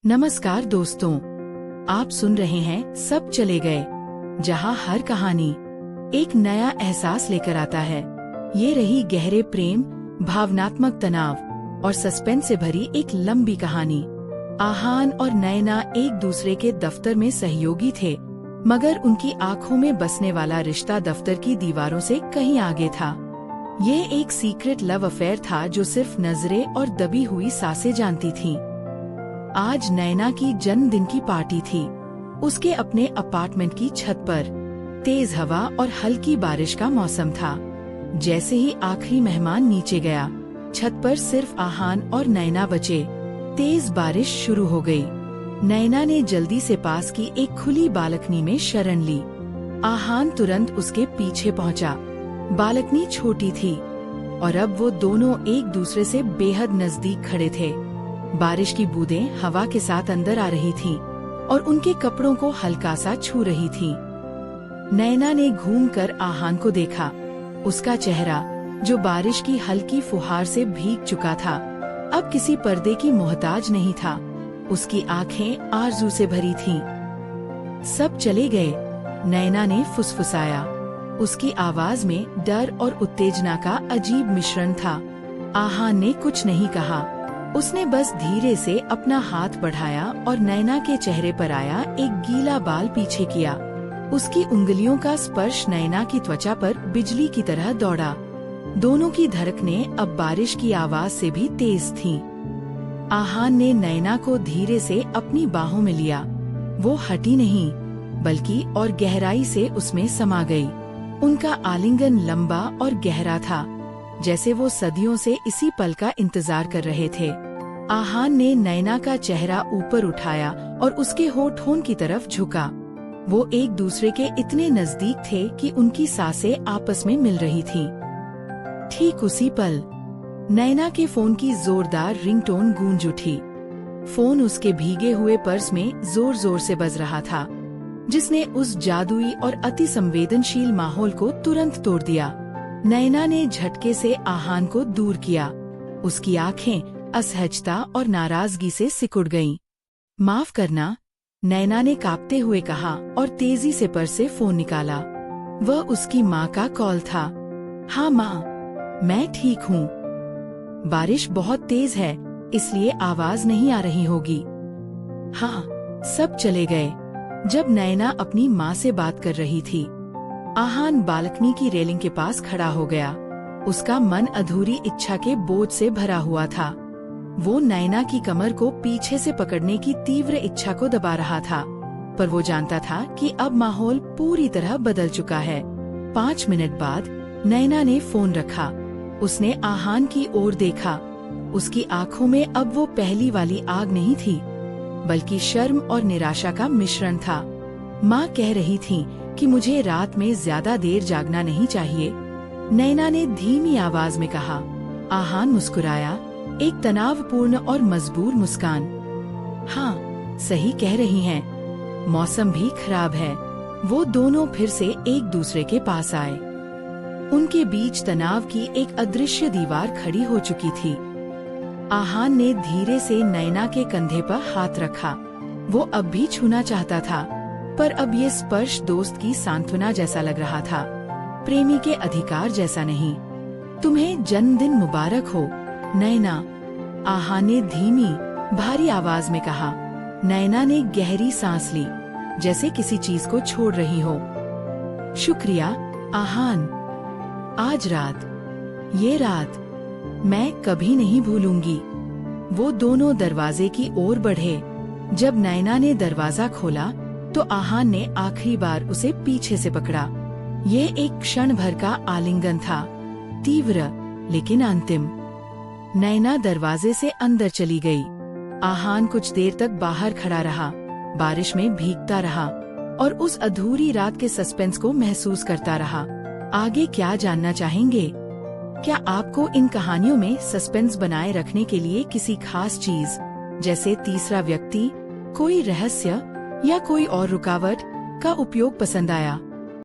नमस्कार दोस्तों, आप सुन रहे हैं सब चले गए, जहां हर कहानी एक नया एहसास लेकर आता है। ये रही गहरे प्रेम, भावनात्मक तनाव और सस्पेंस से भरी एक लंबी कहानी। आहान और नैना एक दूसरे के दफ्तर में सहयोगी थे, मगर उनकी आंखों में बसने वाला रिश्ता दफ्तर की दीवारों से कहीं आगे था। ये एक सीक्रेट लव अफेयर था जो सिर्फ नजरें और दबी हुई सांसें जानती थीं। आज नैना की जन्मदिन की पार्टी थी। उसके अपने अपार्टमेंट की छत पर तेज हवा और हल्की बारिश का मौसम था। जैसे ही आखिरी मेहमान नीचे गया, छत पर सिर्फ आहान और नैना बचे। तेज बारिश शुरू हो गई। नैना ने जल्दी से पास की एक खुली बालकनी में शरण ली। आहान तुरंत उसके पीछे पहुंचा। बालकनी छोटी थी और अब वो दोनों एक दूसरे से बेहद नजदीक खड़े थे। बारिश की बूंदें हवा के साथ अंदर आ रही थीं और उनके कपड़ों को हल्का सा छू रही थीं। नैना ने घूमकर आहान को देखा। उसका चेहरा, जो बारिश की हल्की फुहार से भीग चुका था, अब किसी पर्दे की मोहताज नहीं था। उसकी आंखें आरज़ू से भरी थीं। सब चले गए, नैना ने फुसफुसाया। उसकी आवाज में डर और उत्तेजना का अजीब मिश्रण था। आहान ने कुछ नहीं कहा। उसने बस धीरे से अपना हाथ बढ़ाया और नैना के चेहरे पर आया एक गीला बाल पीछे किया। उसकी उंगलियों का स्पर्श नैना की त्वचा पर बिजली की तरह दौड़ा। दोनों की धड़कनें अब बारिश की आवाज से भी तेज थीं। आहान ने नैना को धीरे से अपनी बाहों में लिया। वो हटी नहीं, बल्कि और गहराई से उसमें समा गई। उनका आलिंगन लंबा और गहरा था, जैसे वो सदियों से इसी पल का इंतजार कर रहे थे। आहान ने नैना का चेहरा ऊपर उठाया और उसके होठों की तरफ झुका। वो एक दूसरे के इतने नजदीक थे कि उनकी सांसें आपस में मिल रही थीं। ठीक उसी पल नैना के फोन की जोरदार रिंगटोन गूंज उठी। फोन उसके भीगे हुए पर्स में जोर जोर से बज रहा था, जिसने उस जादुई और अति संवेदनशील माहौल को तुरंत तोड़ दिया। नैना ने झटके से आहान को दूर किया। उसकी आंखें असहजता और नाराजगी से सिकुड़ गईं। माफ करना, नैना ने कांपते हुए कहा और तेजी से पर्स से फोन निकाला। वह उसकी माँ का कॉल था। हाँ माँ, मैं ठीक हूँ। बारिश बहुत तेज है, इसलिए आवाज नहीं आ रही होगी। हाँ, सब चले गए। जब नैना अपनी माँ से बात कर रही थी, आहान बालकनी की रेलिंग के पास खड़ा हो गया। उसका मन अधूरी इच्छा के बोझ से भरा हुआ था। वो नैना की कमर को पीछे से पकड़ने की तीव्र इच्छा को दबा रहा था, पर वो जानता था कि अब माहौल पूरी तरह बदल चुका है। 5 मिनट बाद नैना ने फोन रखा। उसने आहान की ओर देखा। उसकी आंखों में अब वो पहली वाली आग नहीं थी, बल्कि शर्म और निराशा का मिश्रण था। माँ कह रही थी कि मुझे रात में ज्यादा देर जागना नहीं चाहिए, नैना ने धीमी आवाज में कहा। आहान मुस्कुराया, एक तनावपूर्ण और मजबूर मुस्कान। हाँ, सही कह रही हैं। मौसम भी खराब है। वो दोनों फिर से एक दूसरे के पास आए। उनके बीच तनाव की एक अदृश्य दीवार खड़ी हो चुकी थी। आहान ने धीरे से नैना के कंधे पर हाथ रखा। वो अब भी छूना चाहता था, पर अब ये स्पर्श दोस्त की सांत्वना जैसा लग रहा था, प्रेमी के अधिकार जैसा नहीं। तुम्हें जन्मदिन मुबारक हो, नैना, आहान ने धीमी, भारी आवाज में कहा। नैना ने गहरी सांस ली, जैसे किसी चीज को छोड़ रही हो। शुक्रिया, आहान। आज रात, ये रात मैं कभी नहीं भूलूंगी। वो दोनों दरवाजे की ओर बढ़े। जब नैना ने दरवाजा खोला, तो आहान ने आखिरी बार उसे पीछे से पकड़ा। ये एक क्षण भर का आलिंगन था, तीव्र लेकिन अंतिम। नैना दरवाजे से अंदर चली गई। आहान कुछ देर तक बाहर खड़ा रहा, बारिश में भीगता रहा और उस अधूरी रात के सस्पेंस को महसूस करता रहा। आगे क्या जानना चाहेंगे? क्या आपको इन कहानियों में सस्पेंस बनाए रखने के लिए किसी खास चीज, जैसे तीसरा व्यक्ति, कोई रहस्य या कोई और रुकावट का उपयोग पसंद आया?